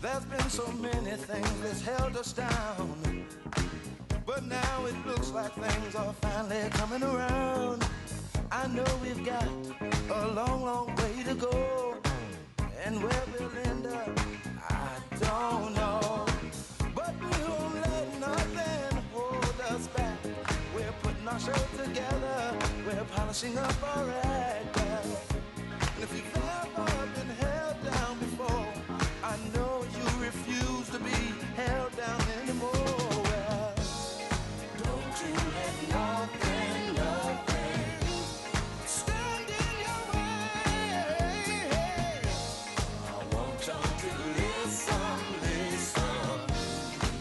There's been so many things that's held us down, but now it looks like things are finally coming around. I know we've got a long, long way to go, and where we'll end up, I don't know. But we won't let nothing hold us back. We're putting our show together, we're polishing up our act. And if you've ever been held down before, I know you refuse to be held down anymore. Well, don't you let nothing, nothing stand in your way. I want y'all to listen, listen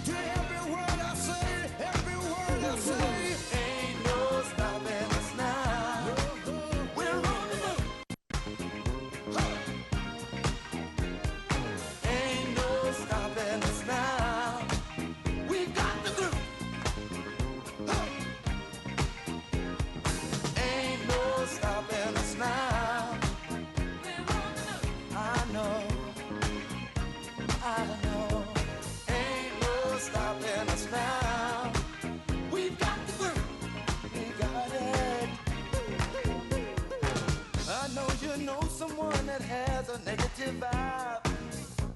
to every word I say, every word I say. Ain't no stopping us now. We're on the move. Ain't no stopping us now. We got the groove. Ain't no stopping us now. I know, I know. Ain't no stopping us now. We've got the groove. We got it. I know you know someone that has a negative vibe,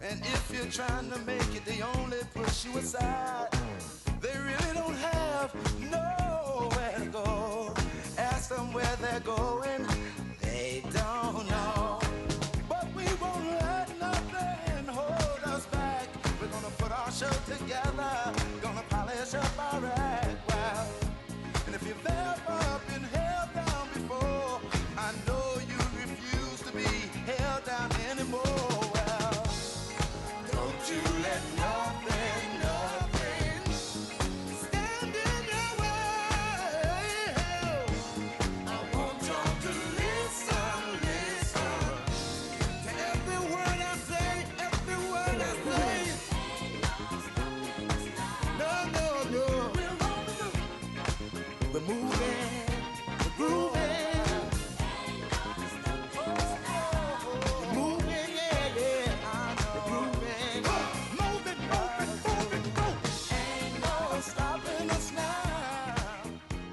and if you're trying to make it, they only push you aside. They really don't have nowhere to go. Ask them where they're going, they don't know. But we won't let nothing hold us back. We're gonna put our show together, gonna polish up our act. Well, and if you've ever been held down before, I know you refuse to be held down anymore. Well, don't you let nothing, nothing stand in your way. I want y'all to listen, listen to every word I say, every word I say. No, no, no. We're moving, we're grooving. We're moving, yeah, yeah. We're grooving. Move it, move it, move it, go. Ain't no stopping us now.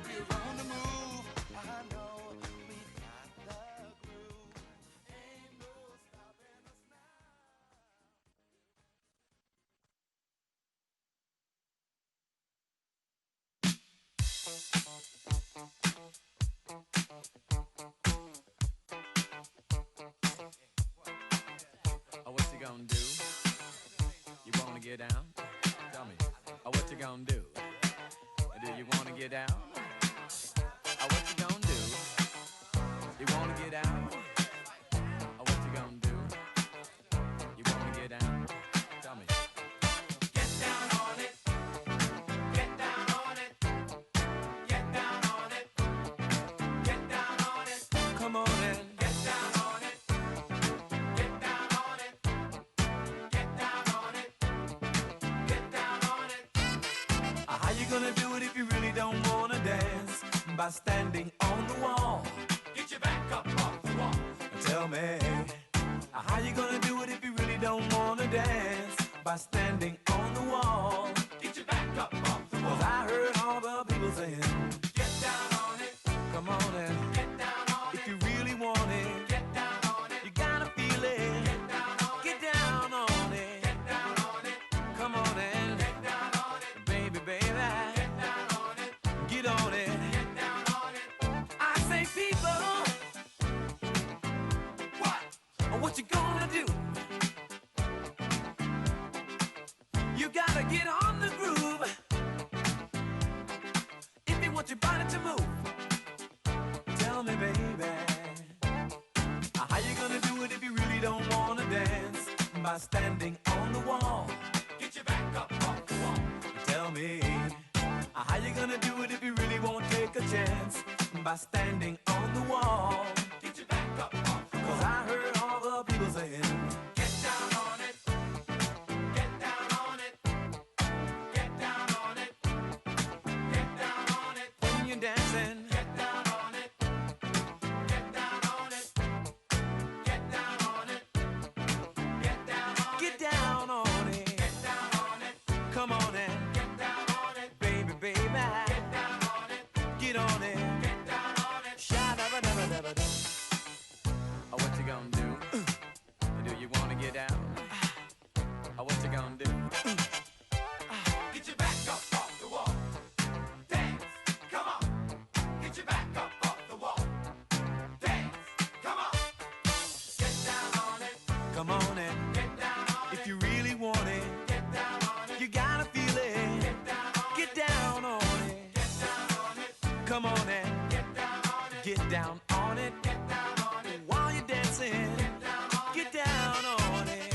We're on the move. I know we've got the groove. Ain't no stopping us now. Oh, what you gonna do? You wanna get down? Tell me. Oh, what you gonna do? Do you wanna get down? Oh, what you gonna do? You wanna get down? Oh, what you gonna do? You wanna get down? Tell me. Get down on it. Get down on it. Get down on it. Get down on it. Come on in. Get down on it. Get down on it. Get down on it. Get down on it. How you gonna do it if you really don't wanna dance? By standing on the wall. Get your back up off the wall. Tell me, how you gonna do it if you really don't wanna dance? By standing on the wall. Get your back up off the wall. 'Cause I heard all the people saying, get down on it. Come on in. Get down on it. If you really want it. Get down on it. You gotta feel it. Get down on it. Get down on it. Get down on it. Come on in. Get down on it. Baby, baby. Get down on it. Get on it. Get down on it. I say people. What you gonna do? You gotta get on the groove if you want your body to move. Tell me, baby, how you gonna do it if you really don't wanna dance? By standing on the wall. Get your back up off the wall. Tell me, how you gonna do it if you really won't take a chance? By standing on the wall. Get your back up off the wall. 'Cause I heard all the people saying, get down on it. Get down on it. Get down on it. Get down on it. When you're dancing, get down on it. Get down on it. Get down on it. Get down on it. Get down on it. it. If you really want it, you gotta feel it. Get down on it. Come on and get down on it. While you're dancing, get down on it.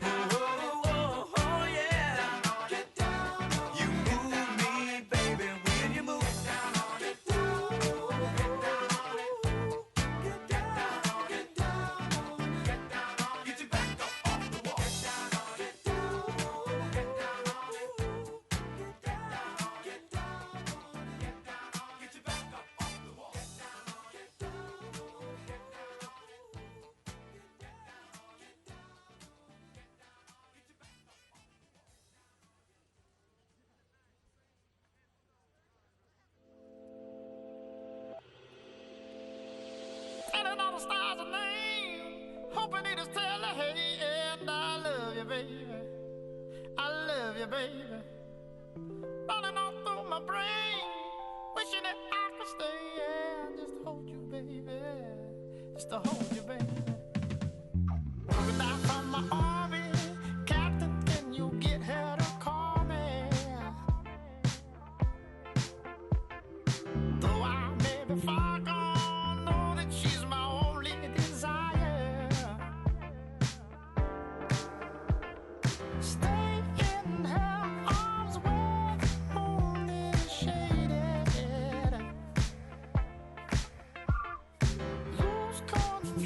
Oh, oh, oh, yeah. You move me, baby, when you move. Get down, get down, get down. Get your back up off the wall. Get down, get down, get down, get down. Get your back up off the wall. Get down, get Telling all the stars a name, hoping it is tell her, hey, and I love you, baby. I love you, baby. Running all through my brain, wishing that I could stay and just hold you, baby. Just to hold you, baby. Coming down from my army, Captain, can you get her to call me? Though I may be far gone, know that she's my only desire. Stay in her arms where the moon is shaded. Lose control.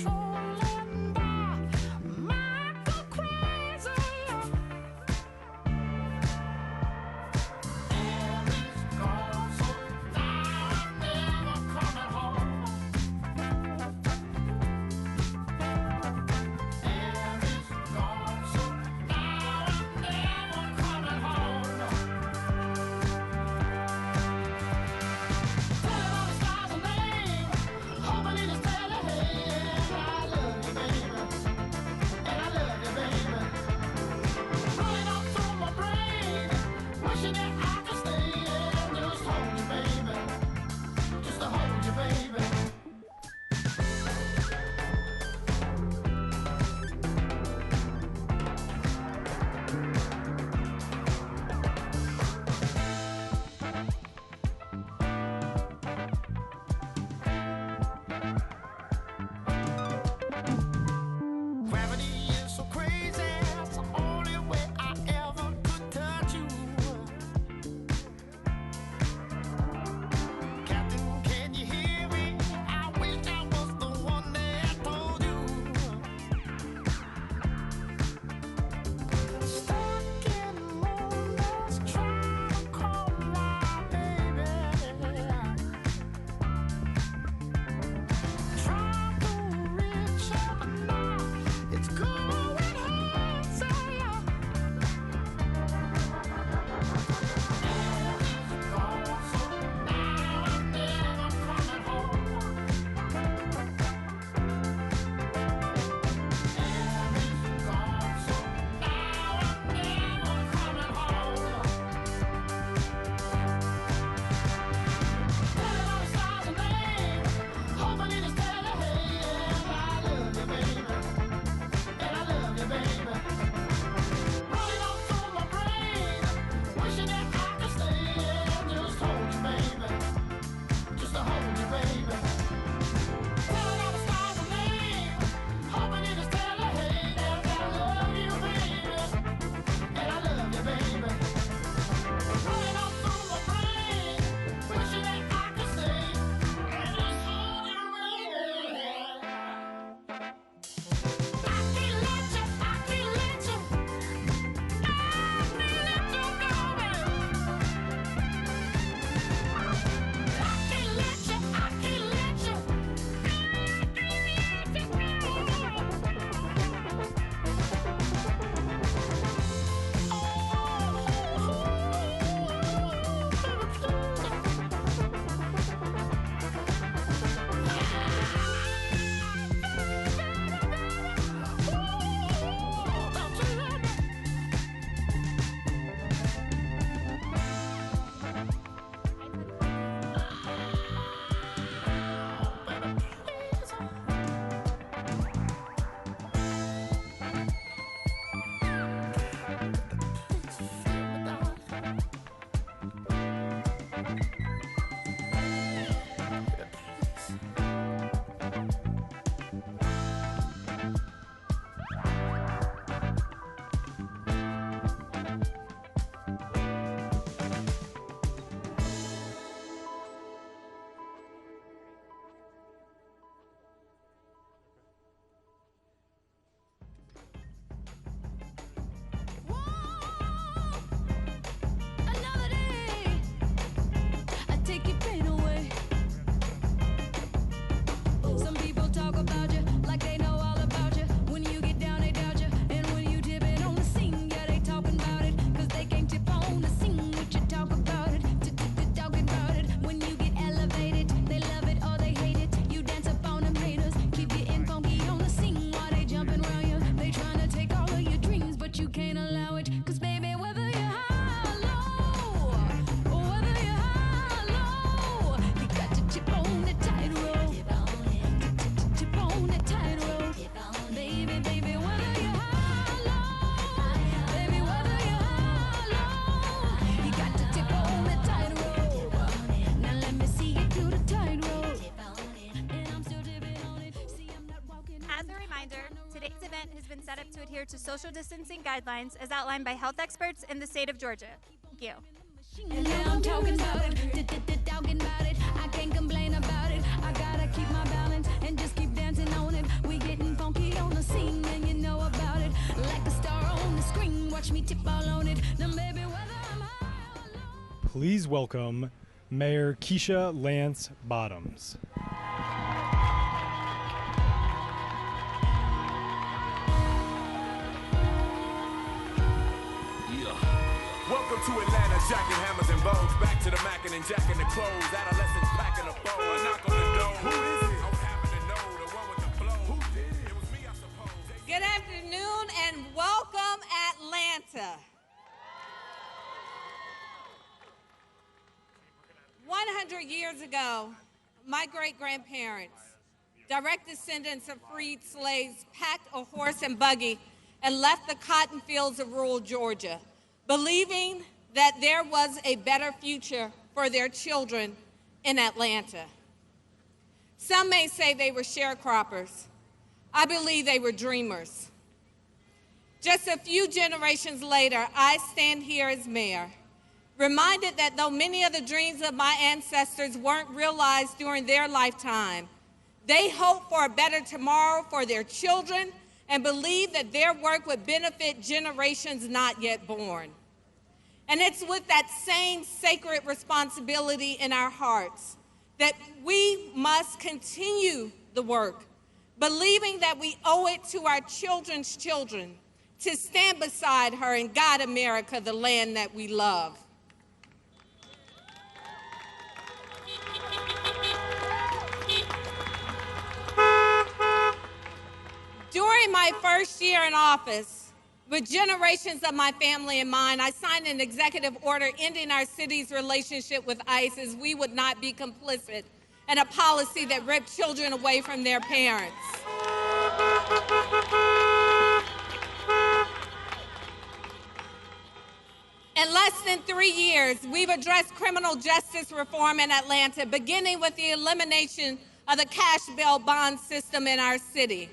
set up to adhere to social distancing guidelines as outlined by health experts in the state of Georgia. Thank you. And now I'm talking about it, talking about it. I can't complain about it. I gotta keep my balance and just keep dancing on it. We getting funky on the scene, and you know about it. Like a star on the screen, watch me tip all on it. Now maybe whether I'm high or low. Please welcome Mayor Keisha Lance Bottoms. Welcome to Atlanta, jacking hammers and bows. Back to the mackin' and jacking the clothes. Adolescents packing a bow. I knock on the door. Who is it? I happen to know the one with the flow. Who did it? It was me, I suppose. Good afternoon and welcome, Atlanta. 100 years ago, my great-grandparents, direct descendants of freed slaves, packed a horse and buggy and left the cotton fields of rural Georgia, believing that there was a better future for their children in Atlanta. Some may say they were sharecroppers. I believe they were dreamers. Just a few generations later, I stand here as mayor, reminded that though many of the dreams of my ancestors weren't realized during their lifetime, they hoped for a better tomorrow for their children and believed that their work would benefit generations not yet born. And it's with that same sacred responsibility in our hearts that we must continue the work, believing that we owe it to our children's children to stand beside her and guide America, the land that we love. During my first year in office, with generations of my family in mind, I signed an executive order ending our city's relationship with ICE as we would not be complicit in a policy that ripped children away from their parents. In less than 3 years, we've addressed criminal justice reform in Atlanta, beginning with the elimination of the cash bail bond system in our city.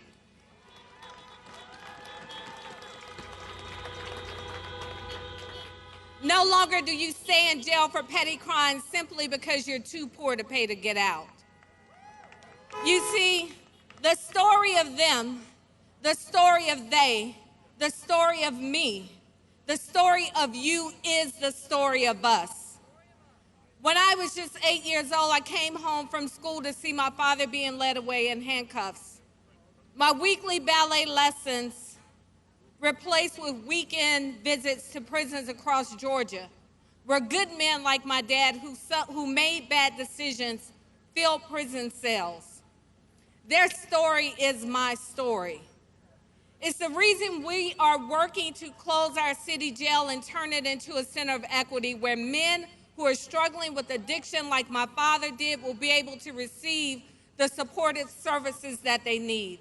No longer do you stay in jail for petty crimes simply because you're too poor to pay to get out. You see, the story of them, the story of they, the story of me, the story of you is the story of us. When I was just 8 years old, I came home from school to see my father being led away in handcuffs. My weekly ballet lessons replaced with weekend visits to prisons across Georgia, where good men like my dad who made bad decisions filled prison cells. Their story is my story. It's the reason we are working to close our city jail and turn it into a center of equity where men who are struggling with addiction like my father did will be able to receive the supportive services that they need.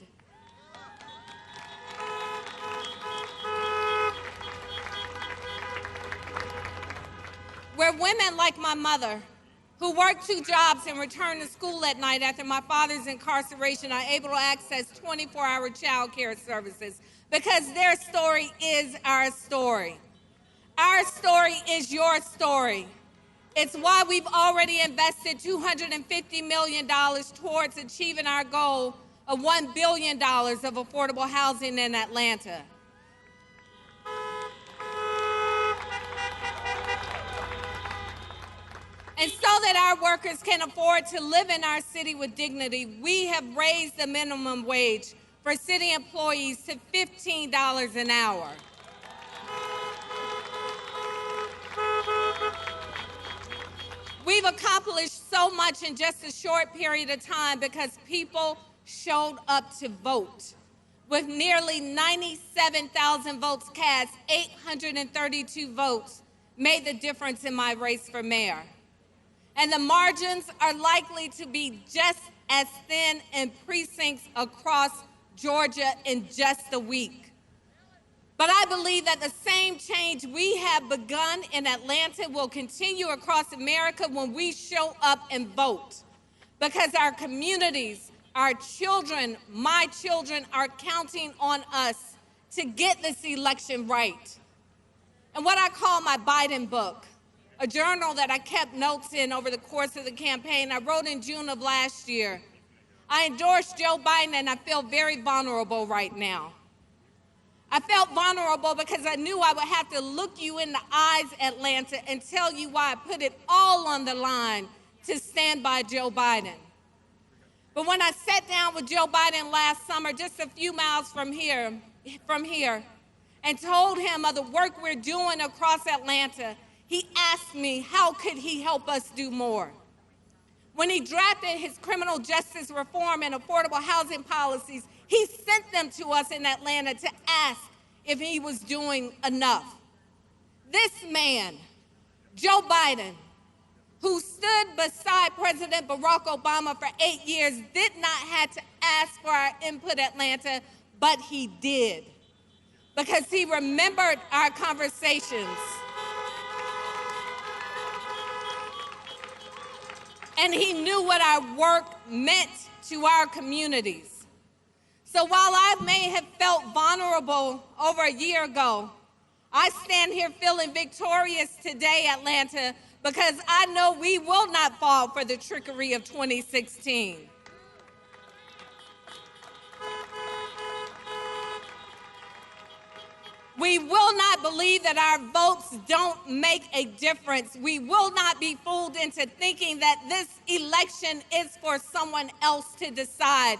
Where women like my mother, who work 2 jobs and return to school at night after my father's incarceration, are able to access 24-hour child care services because their story is our story. Our story is your story. It's why we've already invested $250 million towards achieving our goal of $1 billion of affordable housing in Atlanta. And so that our workers can afford to live in our city with dignity, we have raised the minimum wage for city employees to $15 an hour. We've accomplished so much in just a short period of time because people showed up to vote. With nearly 97,000 votes cast, 832 votes made the difference in my race for mayor. And the margins are likely to be just as thin in precincts across Georgia in just a week. But I believe that the same change we have begun in Atlanta will continue across America when we show up and vote. Because our communities, our children, my children are counting on us to get this election right. And what I call my Biden book, a journal that I kept notes in over the course of the campaign, I wrote in June of last year. I endorsed Joe Biden, and I feel very vulnerable right now. I felt vulnerable because I knew I would have to look you in the eyes, Atlanta, and tell you why I put it all on the line to stand by Joe Biden. But when I sat down with Joe Biden last summer, just a few miles from here, and told him of the work we're doing across Atlanta, he asked me how could he help us do more. When he drafted his criminal justice reform and affordable housing policies, he sent them to us in Atlanta to ask if he was doing enough. This man, Joe Biden, who stood beside President Barack Obama for 8 years, did not have to ask for our input, Atlanta, but he did, because he remembered our conversations. And he knew what our work meant to our communities. So while I may have felt vulnerable over a year ago, I stand here feeling victorious today, Atlanta, because I know we will not fall for the trickery of 2016. We will not believe that our votes don't make a difference. We will not be fooled into thinking that this election is for someone else to decide.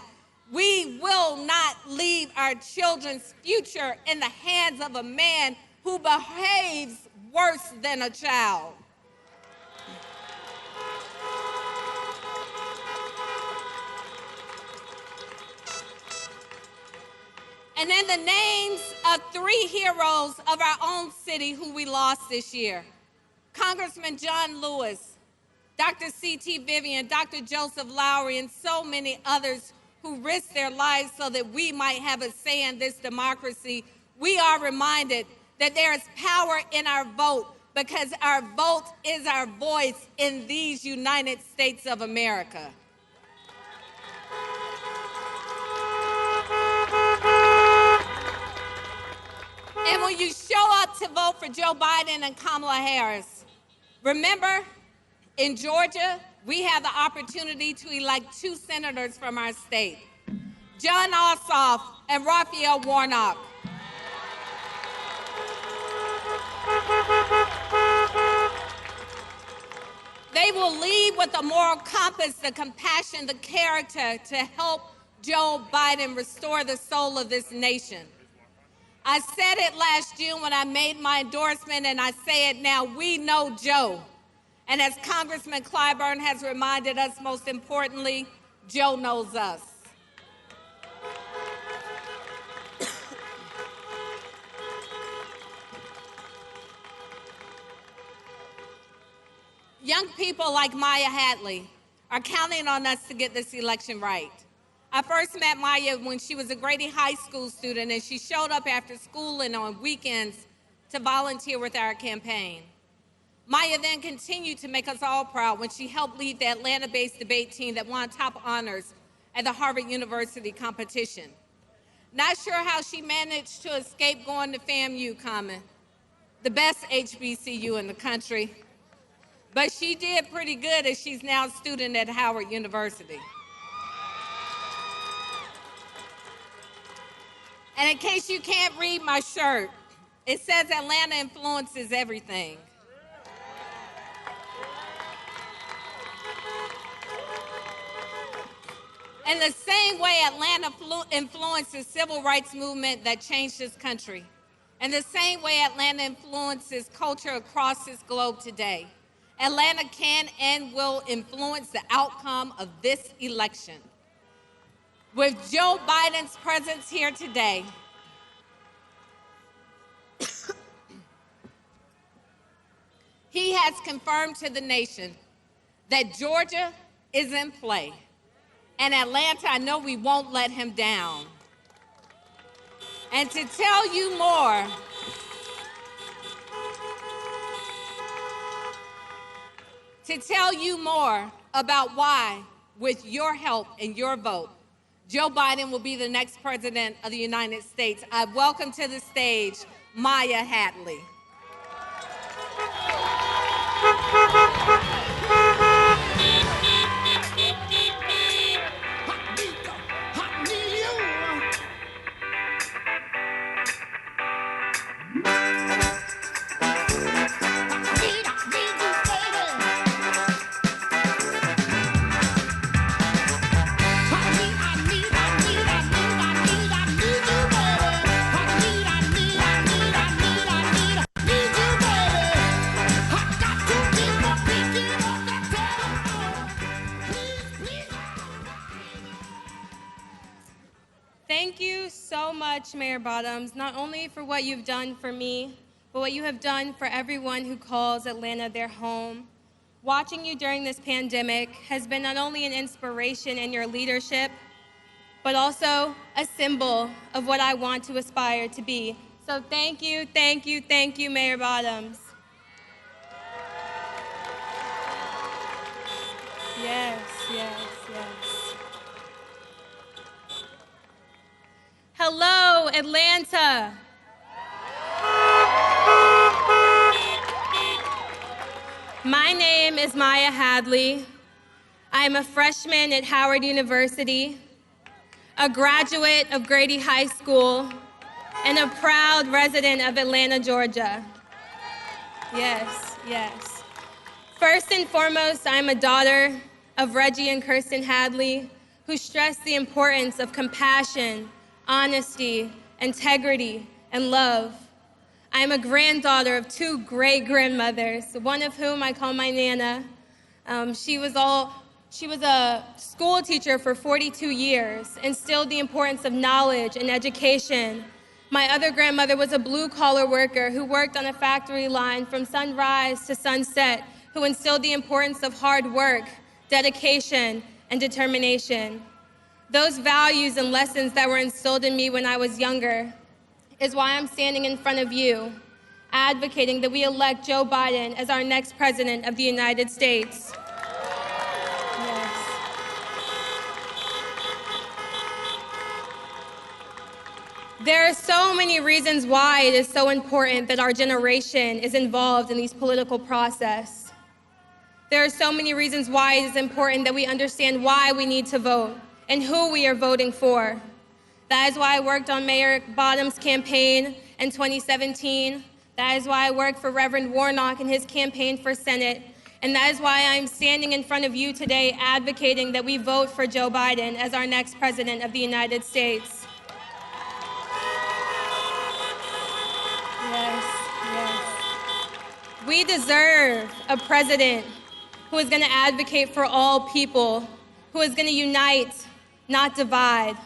We will not leave our children's future in the hands of a man who behaves worse than a child. And in the names of 3 heroes of our own city who we lost this year, Congressman John Lewis, Dr. C.T. Vivian, Dr. Joseph Lowry, and so many others who risked their lives so that we might have a say in this democracy, we are reminded that there is power in our vote, because our vote is our voice in these United States of America. And when you show up to vote for Joe Biden and Kamala Harris, remember, in Georgia, we have the opportunity to elect 2 senators from our state, Jon Ossoff and Raphael Warnock. They will lead with a moral compass, the compassion, the character to help Joe Biden restore the soul of this nation. I said it last June when I made my endorsement, and I say it now. We know Joe. And as Congressman Clyburn has reminded us, most importantly, Joe knows us. Young people like Maya Hadley are counting on us to get this election right. I first met Maya when she was a Grady High School student, and she showed up after school and on weekends to volunteer with our campaign. Maya then continued to make us all proud when she helped lead the Atlanta-based debate team that won top honors at the Harvard University competition. Not sure how she managed to escape going to FAMU, the best HBCU in the country, but she did pretty good, as she's now a student at Howard University. And in case you can't read my shirt, it says Atlanta influences everything. In the same way Atlanta influenced the civil rights movement that changed this country, in the same way Atlanta influences culture across this globe today, Atlanta can and will influence the outcome of this election. With Joe Biden's presence here today, he has confirmed to the nation that Georgia is in play. And Atlanta, I know we won't let him down. And to tell you more, about why, with your help and your vote, Joe Biden will be the next president of the United States. I welcome to the stage Maya Hadley. Thank you so much, Mayor Bottoms, not only for what you've done for me, but what you have done for everyone who calls Atlanta their home. Watching you during this pandemic has been not only an inspiration in your leadership, but also a symbol of what I want to aspire to be. So thank you, thank you, thank you, Mayor Bottoms. Yes, yes, yes. Hello, Atlanta. My name is Maya Hadley. I am a freshman at Howard University, a graduate of Grady High School, and a proud resident of Atlanta, Georgia. Yes, yes. First and foremost, I'm a daughter of Reggie and Kirsten Hadley, who stress the importance of compassion, honesty, integrity, and love. I am a granddaughter of two great-grandmothers, one of whom I call my Nana. She was a school teacher for 42 years, instilled the importance of knowledge and education. My other grandmother was a blue-collar worker who worked on a factory line from sunrise to sunset, who instilled the importance of hard work, dedication, and determination. Those values and lessons that were instilled in me when I was younger is why I'm standing in front of you, advocating that we elect Joe Biden as our next president of the United States. Yes. There are so many reasons why it is so important that our generation is involved in these political process. There are so many reasons why it is important that we understand why we need to vote and who we are voting for. That is why I worked on Mayor Bottoms' campaign in 2017. That is why I worked for Reverend Warnock in his campaign for Senate. And that is why I'm standing in front of you today advocating that we vote for Joe Biden as our next president of the United States. Yes, yes. We deserve a president who is going to advocate for all people, who is going to unite, not divide.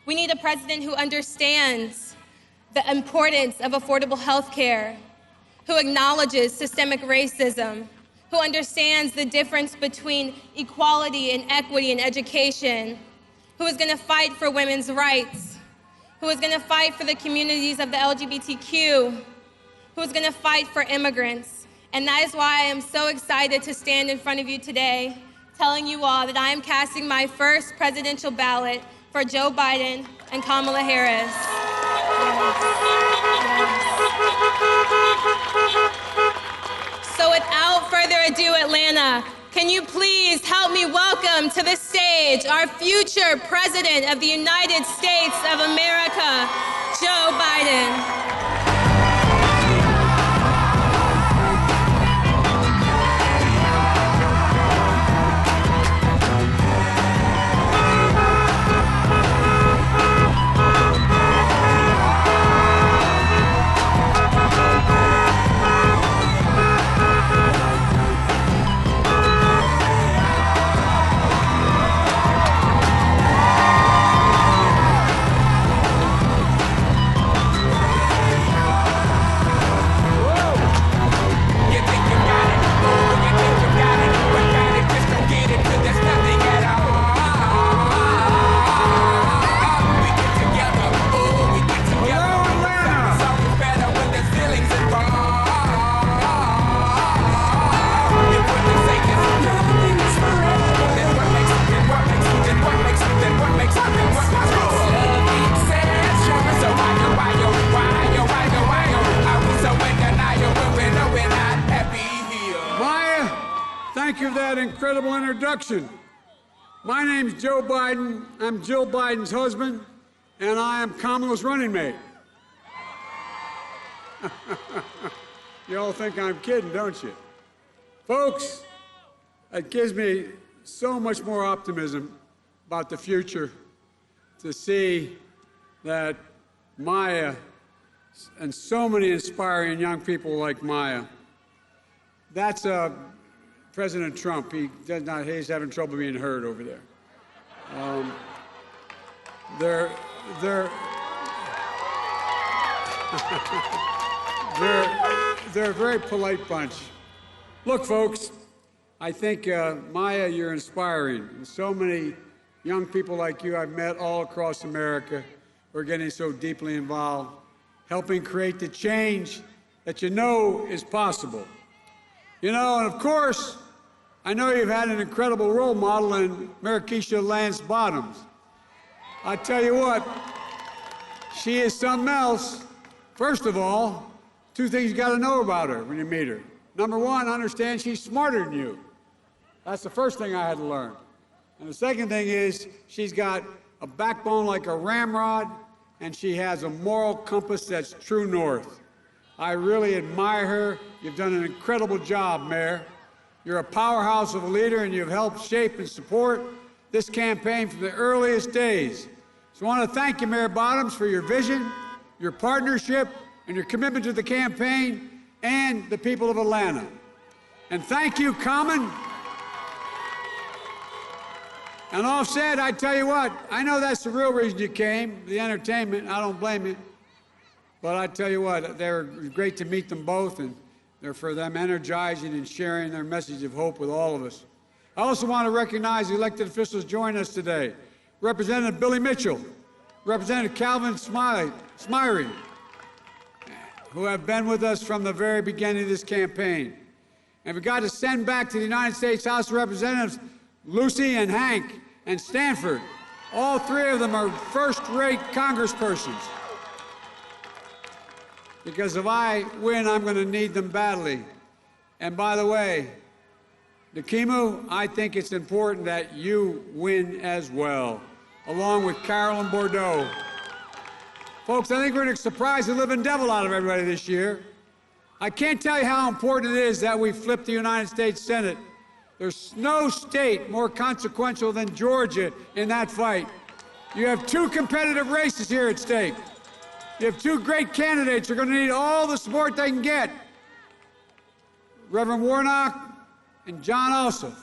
We need a president who understands the importance of affordable health care, who acknowledges systemic racism, who understands the difference between equality and equity in education, who is going to fight for women's rights, who is going to fight for the communities of the LGBTQ, who is going to fight for immigrants. And that is why I am so excited to stand in front of you today, telling you all that I am casting my first presidential ballot for Joe Biden and Kamala Harris. Yes. Yes. So without further ado, Atlanta, can you please help me welcome to the stage our future President of the United States of America, Joe Biden. that incredible introduction. My name's Joe Biden. I'm Jill Biden's husband, and I am Kamala's running mate. You all think I'm kidding, don't you? Folks, it gives me so much more optimism about the future to see that Maya and so many inspiring young people like Maya. That's President Trump. He's having trouble being heard over there. They're a very polite bunch. Look, folks, I think, Maya, you're inspiring. And so many young people like you I've met all across America who are getting so deeply involved, helping create the change that you know is possible. You know, and of course, I know you've had an incredible role model in Mayor Keisha Lance Bottoms. I tell you what, she is something else. First of all, two things you got to know about her when you meet her. Number one, understand she's smarter than you. That's the first thing I had to learn. And the second thing is she's got a backbone like a ramrod, and she has a moral compass that's true north. I really admire her. You've done an incredible job, Mayor. You're a powerhouse of a leader, and you've helped shape and support this campaign from the earliest days. So I want to thank you, Mayor Bottoms, for your vision, your partnership, and your commitment to the campaign and the people of Atlanta. And thank you, Common. And offset, I tell you what, I know that's the real reason you came, the entertainment. I don't blame you. But I tell you what, they're great to meet them both, and they're for them energizing and sharing their message of hope with all of us. I also want to recognize the elected officials joining us today. Representative Billy Mitchell, Representative Calvin Smyrie, who have been with us from the very beginning of this campaign. And we got to send back to the United States House of Representatives Lucy and Hank and Stanford. All three of them are first-rate congresspersons. Because if I win, I'm going to need them badly. And by the way, Nakimu, I think it's important that you win as well, along with Carolyn Bordeaux. Folks, I think we're going to surprise the living devil out of everybody this year. I can't tell you how important it is that we flip the United States Senate. There's no state more consequential than Georgia in that fight. You have two competitive races here at stake. You have two great candidates who are going to need all the support they can get. Reverend Warnock and John Ossoff,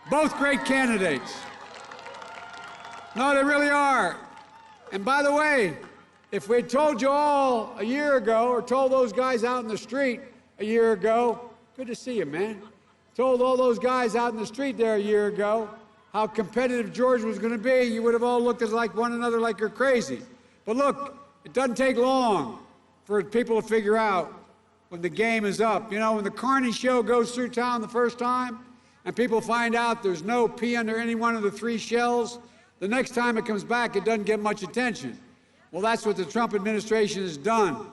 both great candidates. No, they really are. And by the way, if we had told you all a year ago, or told those guys out in the street a year ago, good to see you, man. Told all those guys out in the street there a year ago how competitive Georgia was going to be, you would have all looked at like one another like you're crazy. But look, it doesn't take long for people to figure out when the game is up. You know, when the Carney show goes through town the first time and people find out there's no pea under any one of the three shells, the next time it comes back, it doesn't get much attention. Well, that's what the Trump administration has done.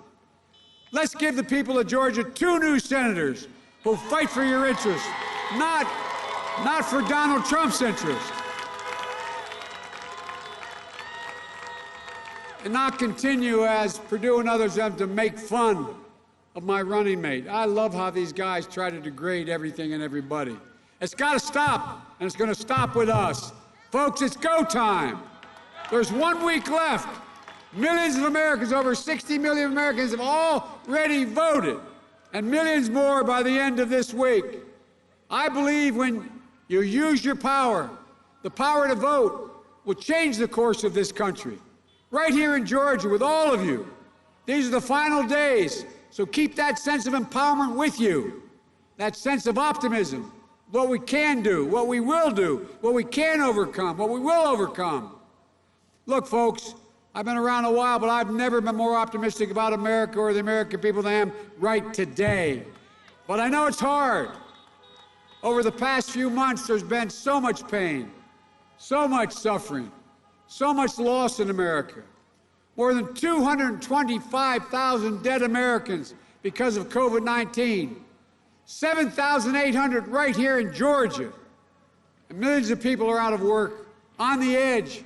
Let's give the people of Georgia two new senators who fight for your interests, not for Donald Trump's interest. And not continue, as Perdue and others have, to make fun of my running mate. I love how these guys try to degrade everything and everybody. It's got to stop, and it's going to stop with us. Folks, it's go time. There's 1 week left. Millions of Americans, over 60 million Americans, have already voted, and millions more by the end of this week. I believe when you use your power, the power to vote will change the course of this country. Right here in Georgia with all of you. These are the final days, so keep that sense of empowerment with you, that sense of optimism, what we can do, what we will do, what we can overcome, what we will overcome. Look, folks, I've been around a while, but I've never been more optimistic about America or the American people than I am right today. But I know it's hard. Over the past few months, there's been so much pain, so much suffering, so much loss in America. More than 225,000 dead Americans because of COVID-19. 7,800 right here in Georgia. And millions of people are out of work, on the edge.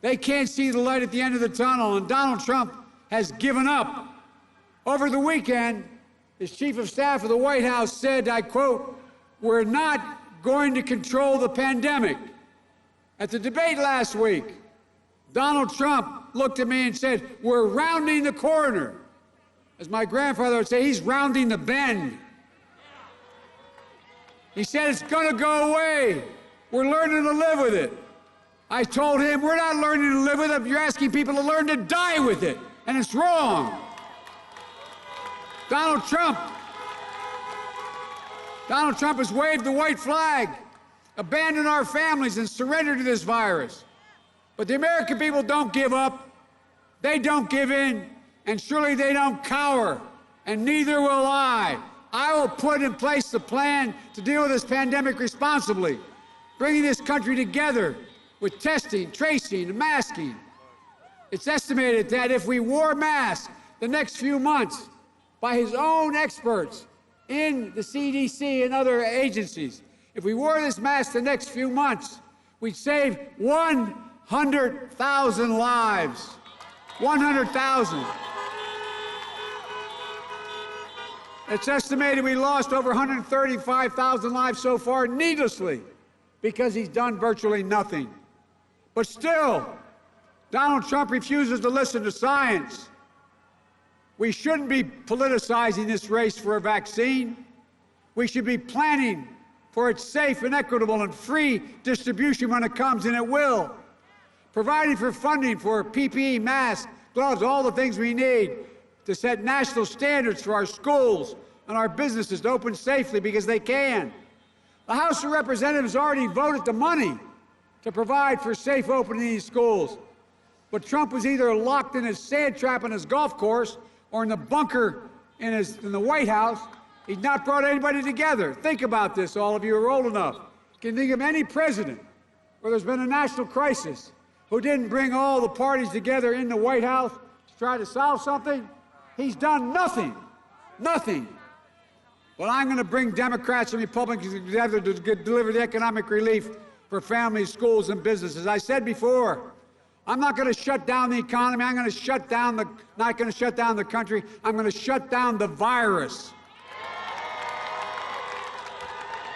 They can't see the light at the end of the tunnel, and Donald Trump has given up. Over the weekend, his chief of staff of the White House said, I quote, "We're not going to control the pandemic." At the debate last week, Donald Trump looked at me and said, "We're rounding the corner." As my grandfather would say, he's rounding the bend. He said it's going to go away. We're learning to live with it. I told him, we're not learning to live with it. You're asking people to learn to die with it, and it's wrong. Donald Trump has waved the white flag, abandoned our families, and surrendered to this virus. But the American people don't give up, they don't give in, and surely they don't cower, and neither will I. I will put in place the plan to deal with this pandemic responsibly, bringing this country together with testing, tracing, and masking. It's estimated that if we wore masks the next few months by his own experts in the CDC and other agencies, if we wore this mask the next few months, we'd save 100,000 lives. 100,000. It's estimated we lost over 135,000 lives so far needlessly because he's done virtually nothing. But still, Donald Trump refuses to listen to science. We shouldn't be politicizing this race for a vaccine. We should be planning for its safe and equitable and free distribution when it comes, and it will. Providing for funding for PPE, masks, gloves, all the things we need to set national standards for our schools and our businesses to open safely because they can. The House of Representatives already voted the money to provide for safe opening these schools. But Trump was either locked in his sand trap on his golf course or in the bunker in the White House. He's not brought anybody together. Think about this, all of you who are old enough. Can you think of any president where there's been a national crisis who didn't bring all the parties together in the White House to try to solve something? He's done nothing. Nothing. But I'm going to bring Democrats and Republicans together to deliver the economic relief for families, schools, and businesses. I said before, I'm not going to shut down the economy. I'm going to not going to shut down the country. I'm going to shut down the virus.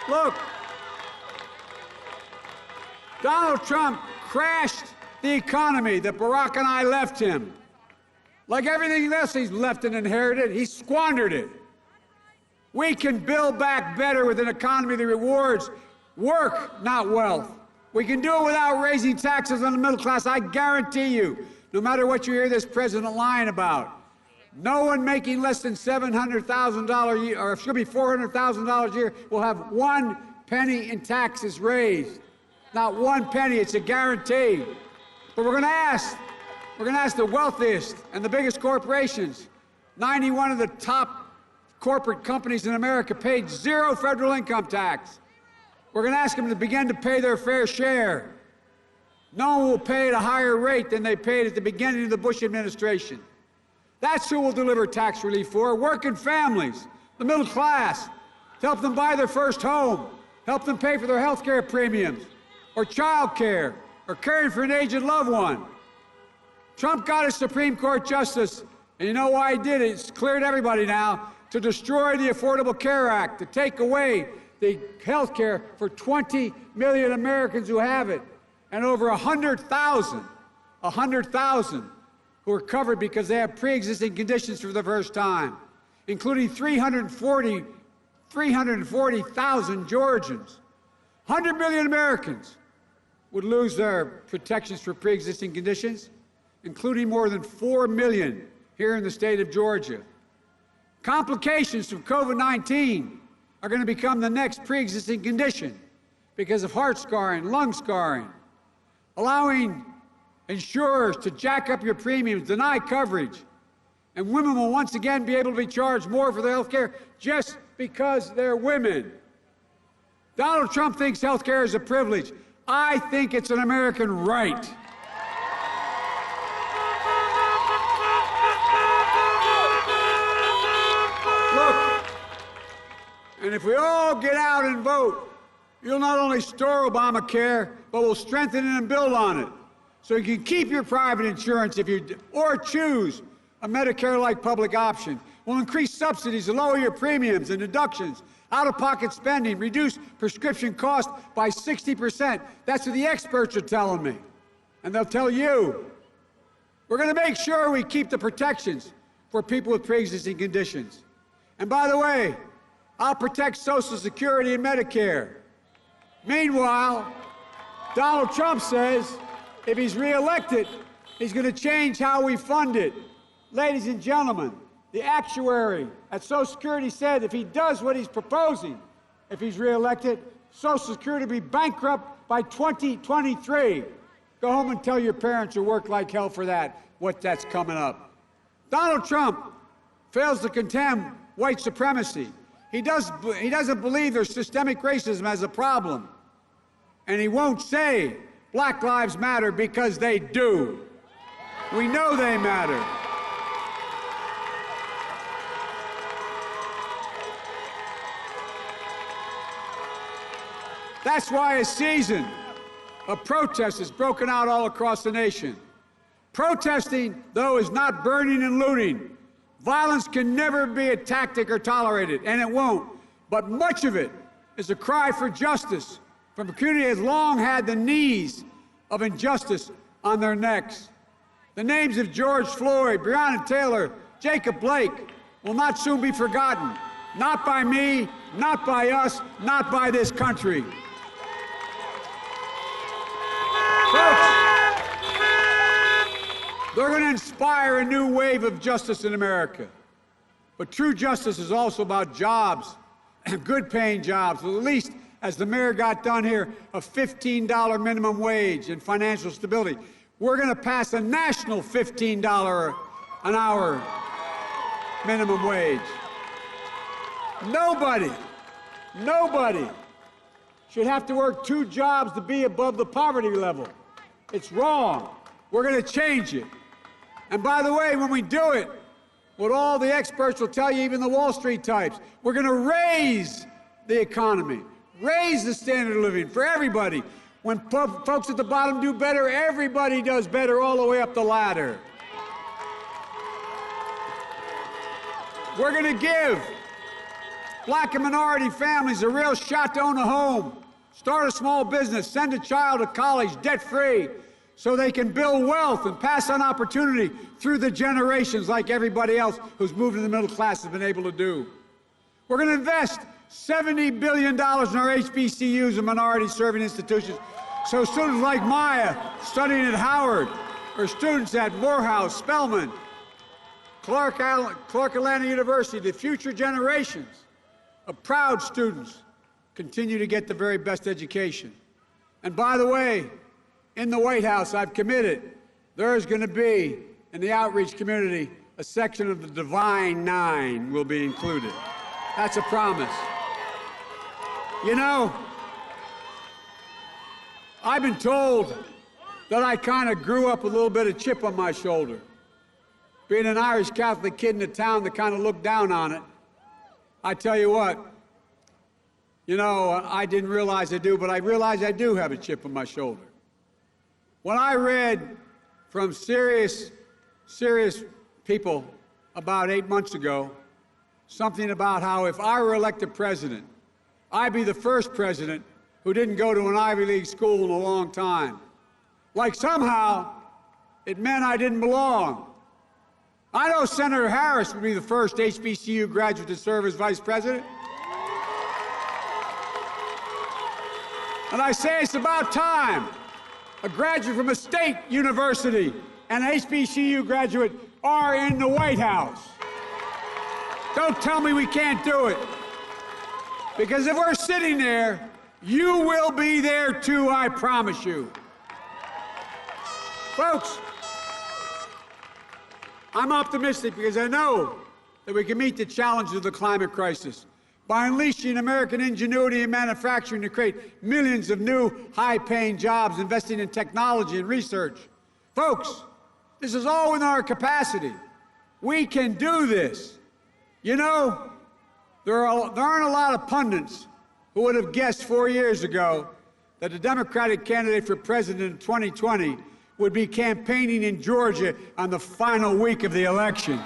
Look, Donald Trump crashed the economy that Barack and I left him. Like everything else he's left and inherited, he squandered it. We can build back better with an economy that rewards work, not wealth. We can do it without raising taxes on the middle class. I guarantee you, no matter what you hear this president lying about, no one making less than $700,000 a year, or it should be $400,000 a year, will have 1 penny in taxes raised. Not 1 penny, it's a guarantee. But we're going to ask the wealthiest and the biggest corporations. 91 of the top corporate companies in America paid 0 federal income tax. We're going to ask them to begin to pay their fair share. No one will pay at a higher rate than they paid at the beginning of the Bush administration. That's who we'll deliver tax relief for, working families, the middle class, to help them buy their first home, help them pay for their health care premiums, or child care, or caring for an aged loved one. Trump got a Supreme Court justice, and you know why he did it? It's clear to everybody now, to destroy the Affordable Care Act, to take away the health care for 20 million Americans who have it, and over 100,000 who are covered because they have pre-existing conditions for the first time, including 340,000 Georgians. 100 million Americans would lose their protections for pre-existing conditions, including more than 4 million here in the state of Georgia. Complications from COVID-19 are going to become the next pre-existing condition because of heart scarring, lung scarring, allowing insurers to jack up your premiums, deny coverage, and women will once again be able to be charged more for their health care just because they're women. Donald Trump thinks health care is a privilege. I think it's an American right. Look, and if we all get out and vote You'll not only store Obamacare, but will strengthen it and build on it. So you can keep your private insurance or choose a Medicare-like public option. We'll increase subsidies and lower your premiums and deductions, out-of-pocket spending, reduce prescription costs by 60%. That's what the experts are telling me. And they'll tell you. We're going to make sure we keep the protections for people with pre-existing conditions. And by the way, I'll protect Social Security and Medicare. Meanwhile, Donald Trump says if he's reelected, he's going to change how we fund it. Ladies and gentlemen, the actuary at Social Security said if he does what he's proposing, if he's reelected, Social Security will be bankrupt by 2023. Go home and tell your parents who work like hell for that what that's coming up. Donald Trump fails to condemn white supremacy. He doesn't believe there's systemic racism as a problem. And he won't say Black Lives Matter because they do. We know they matter. That's why a season of protest has broken out all across the nation. Protesting, though, is not burning and looting. Violence can never be a tactic or tolerated, and it won't. But much of it is a cry for justice from a community that has long had the knees of injustice on their necks. The names of George Floyd, Breonna Taylor, Jacob Blake will not soon be forgotten. Not by me, not by us, not by this country. Folks, they're going to inspire a new wave of justice in America. But true justice is also about jobs, good-paying jobs, at least, as the mayor got done here, a $15 minimum wage and financial stability. We're going to pass a national $15 an hour minimum wage. Nobody should have to work 2 jobs to be above the poverty level. It's wrong. We're going to change it. And by the way, when we do it, what all the experts will tell you, even the Wall Street types, we're going to raise the economy, raise the standard of living for everybody. When folks at the bottom do better, everybody does better all the way up the ladder. We're going to give Black and minority families a real shot to own a home, start a small business, send a child to college debt-free, so they can build wealth and pass on opportunity through the generations like everybody else who's moved in the middle class has been able to do. We're going to invest $70 billion in our HBCUs and minority-serving institutions so students like Maya studying at Howard or students at Morehouse, Spelman, Clark Atlanta University, the future generations of proud students continue to get the very best education. And by the way, in the White House, I've committed there is going to be, in the outreach community, a section of the Divine Nine will be included. That's a promise. You know, I've been told that I kind of grew up with a little bit of chip on my shoulder. Being an Irish Catholic kid in a town that kind of looked down on it, I tell you what, you know, I didn't realize I do, but I realize I do have a chip on my shoulder. When I read from serious people about 8 months ago, something about how if I were elected president, I'd be the first president who didn't go to an Ivy League school in a long time. Like somehow it meant I didn't belong. I know Senator Harris would be the first HBCU graduate to serve as vice president. And I say it's about time a graduate from a state university and an HBCU graduate are in the White House. Don't tell me we can't do it. Because if we're sitting there, you will be there too, I promise you. Folks, I'm optimistic because I know that we can meet the challenges of the climate crisis by unleashing American ingenuity and manufacturing to create millions of new, high-paying jobs, investing in technology and research. Folks, this is all within our capacity. We can do this. You know, there aren't a lot of pundits Who would have guessed 4 years ago that the Democratic candidate for president in 2020 would be campaigning in Georgia on the final week of the election?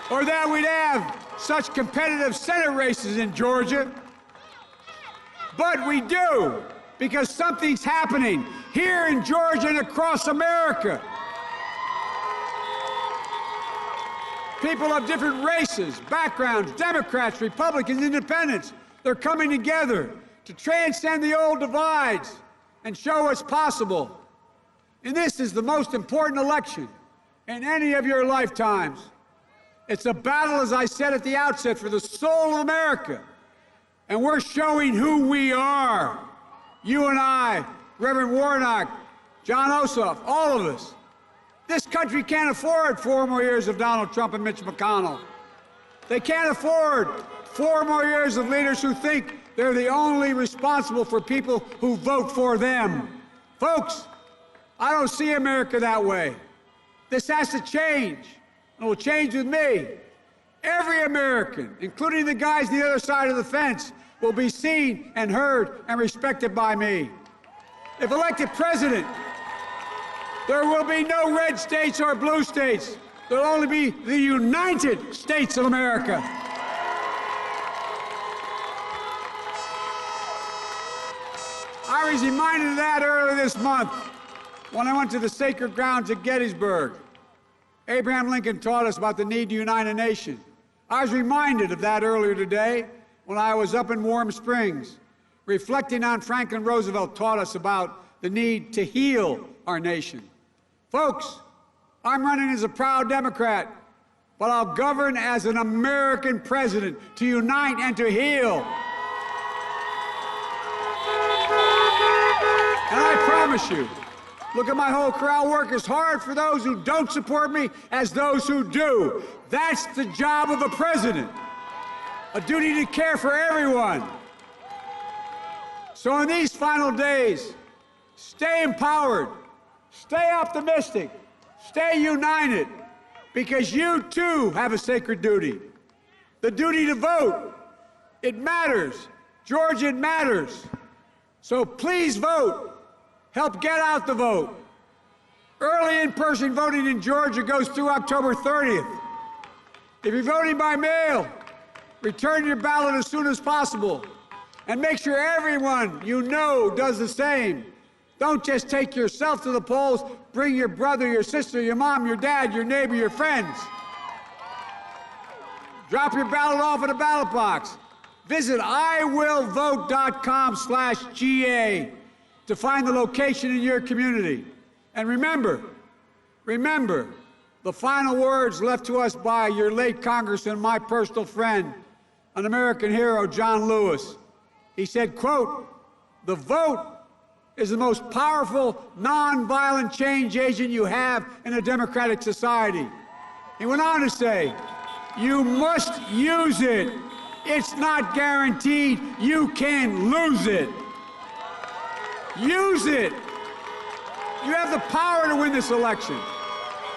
Or that we'd have such competitive Senate races in Georgia. But we do, because something's happening here in Georgia and across America. People of different races, backgrounds, Democrats, Republicans, Independents, they're coming together to transcend the old divides and show what's possible. And this is the most important election in any of your lifetimes. It's a battle, as I said at the outset, for the soul of America. And we're showing who we are. You and I, Reverend Warnock, John Ossoff, all of us. This country can't afford 4 more years of Donald Trump and Mitch McConnell. They can't afford 4 more years of leaders who think they're the only responsible for people who vote for them. Folks, I don't see America that way. This has to change, and it will change with me. Every American, including the guys on the other side of the fence, will be seen and heard and respected by me. If elected president, there will be no red states or blue states. There will only be the United States of America. I was reminded of that earlier this month when I went to the sacred grounds at Gettysburg. Abraham Lincoln taught us about the need to unite a nation. I was reminded of that earlier today when I was up in Warm Springs, reflecting on Franklin Roosevelt taught us about the need to heal our nation. Folks, I'm running as a proud Democrat, but I'll govern as an American president to unite and to heal. And I promise you, look at my whole career. I'll work as hard for those who don't support me as those who do. That's the job of a president, a duty to care for everyone. So in these final days, stay empowered, stay optimistic, stay united, because you too have a sacred duty. The duty to vote. It matters. Georgia, it matters. So please vote. Help get out the vote. Early in-person voting in Georgia goes through October 30th. If you're voting by mail, return your ballot as soon as possible. And make sure everyone you know does the same. Don't just take yourself to the polls. Bring your brother, your sister, your mom, your dad, your neighbor, your friends. Drop your ballot off at a ballot box. Visit iwillvote.com/GA to find the location in your community. And remember, the final words left to us by your late Congressman, my personal friend, an American hero, John Lewis. He said, quote, "The vote is the most powerful nonviolent change agent you have in a democratic society." He went on to say, "You must use it. It's not guaranteed. You can lose it. Use it. You have the power to win this election.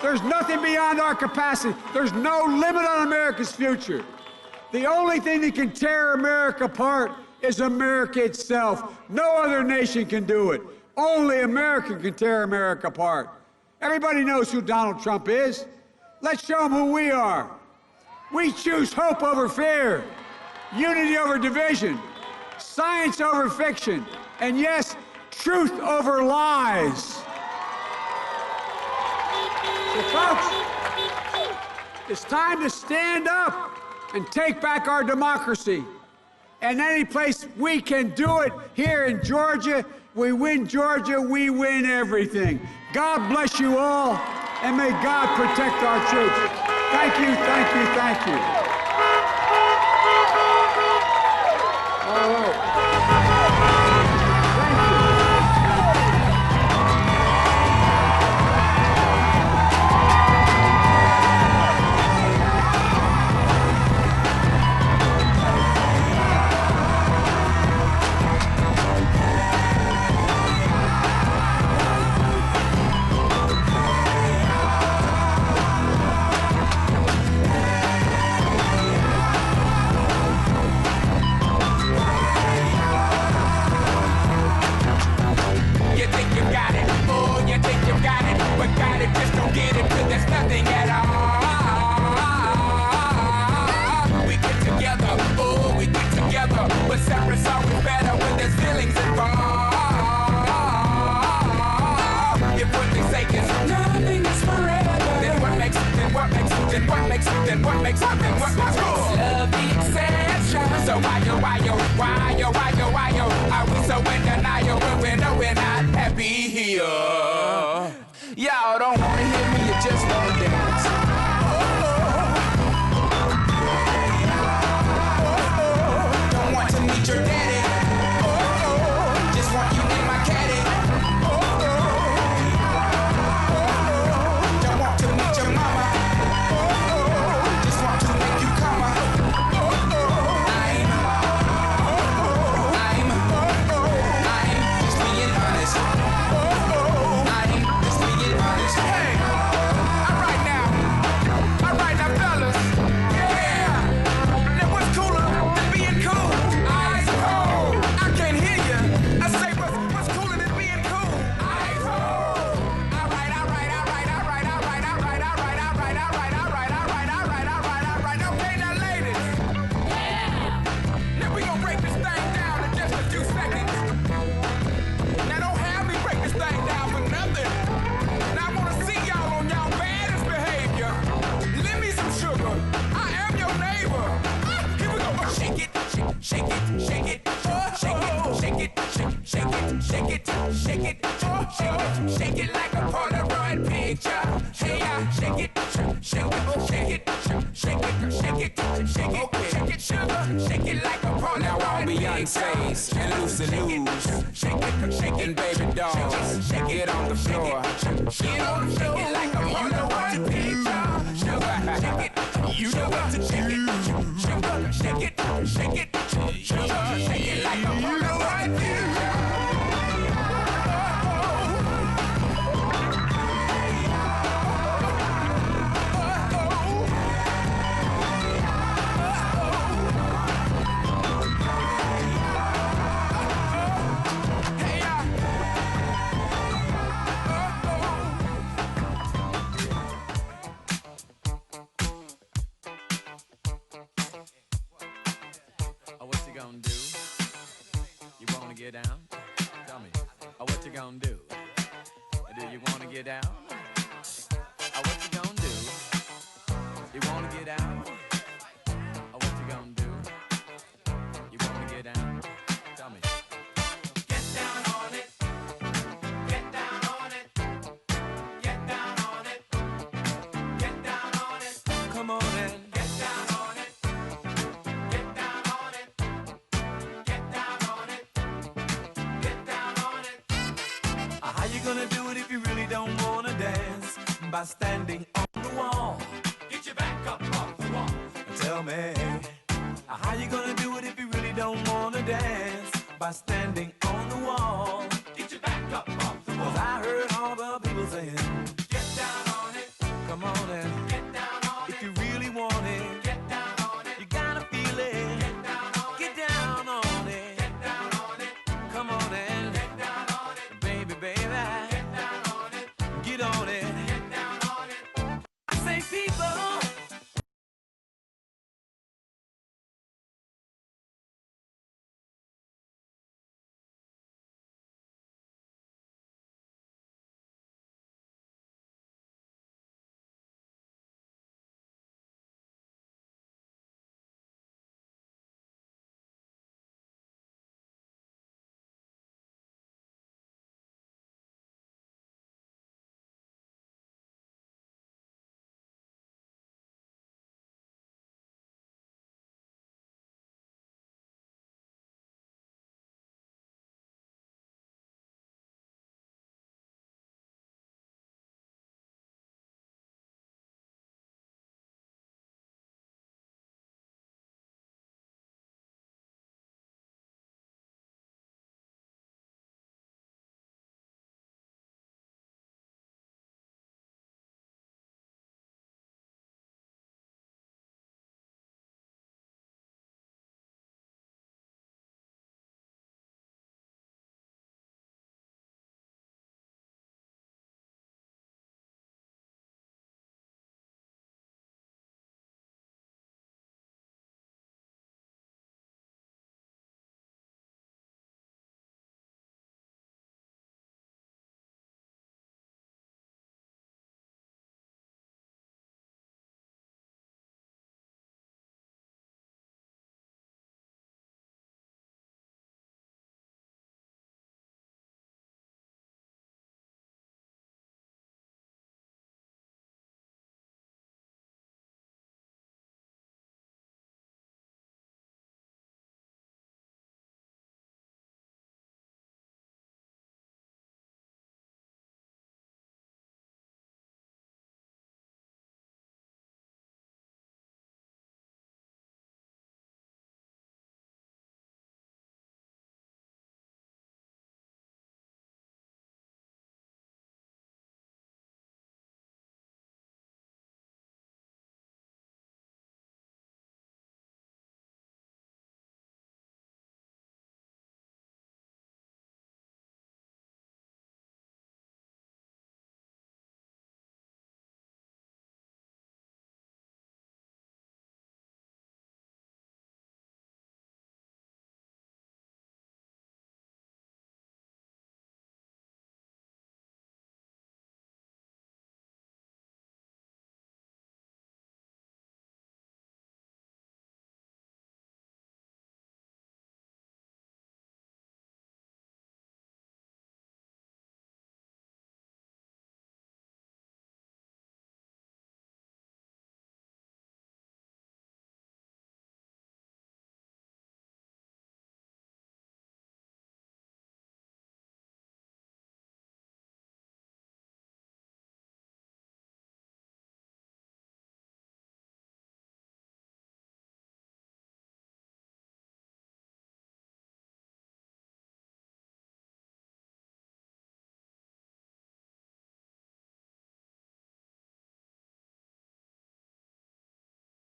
There's nothing beyond our capacity. There's no limit on America's future. The only thing that can tear America apart is America itself. No other nation can do it. Only America can tear America apart. Everybody knows who Donald Trump is. Let's show them who we are. We choose hope over fear, unity over division, science over fiction, and yes, truth over lies. So folks, it's time to stand up and take back our democracy. And any place we can do it, here in Georgia, we win Georgia, we win everything. God bless you all, and may God protect our troops. Thank you, thank you, thank you. All right. and what makes happen, what's good? Love the exception. So why yo, are we so in denial when we know we're not happy here? Y'all don't wanna hear me, you just wanna dance. Don't want to meet your daddy. Just want you in my caddy. Don't want to meet your mama. Just want to make you come. I'm just being honest. I'm just being honest. Hey, all right now, fellas. Yeah. Now what's cooler than being cool? Ice cold. I can't hear you. I say what's cooler than being cool? Ice cold. All right. Okay, now ladies. Yeah. Now we gonna break this thing down in just a few seconds. Now don't have me break this thing down for nothing. Now I wanna see y'all on y'all baddest behavior. Lend me some sugar. I am your neighbor. Here we go. Shake it, shake it, shake it, shake it, shake it, shake it, shake it, shake it, shake it like a Polaroid picture. Hey, shake it, shake it, shake it, shake it, shake it, shake it, sugar, shake it like a Polaroid. Now all Beyonce's and Lucy Lou's and baby dolls, get on the floor. Get on the floor like a Polaroid picture. Sugar, shake it, you know what to shake it. Sugar, shake it, shake it, sugar, shake it like a Polaroid picture. Get down? Tell me, what you gonna do? Do you wanna get down? What you gonna do? You wanna get out? What you gonna do? You wanna get down? Tell me. Get down on it. Get down on it. Get down on it. Get down on it. Come on in. Get down on it. Get down on it. Get down on it. How you gonna do it if you really don't wanna dance? By standing on the wall. Get your back up off the wall. Tell me, how you gonna do it if you really don't wanna dance? By standing on the wall. Get your back up off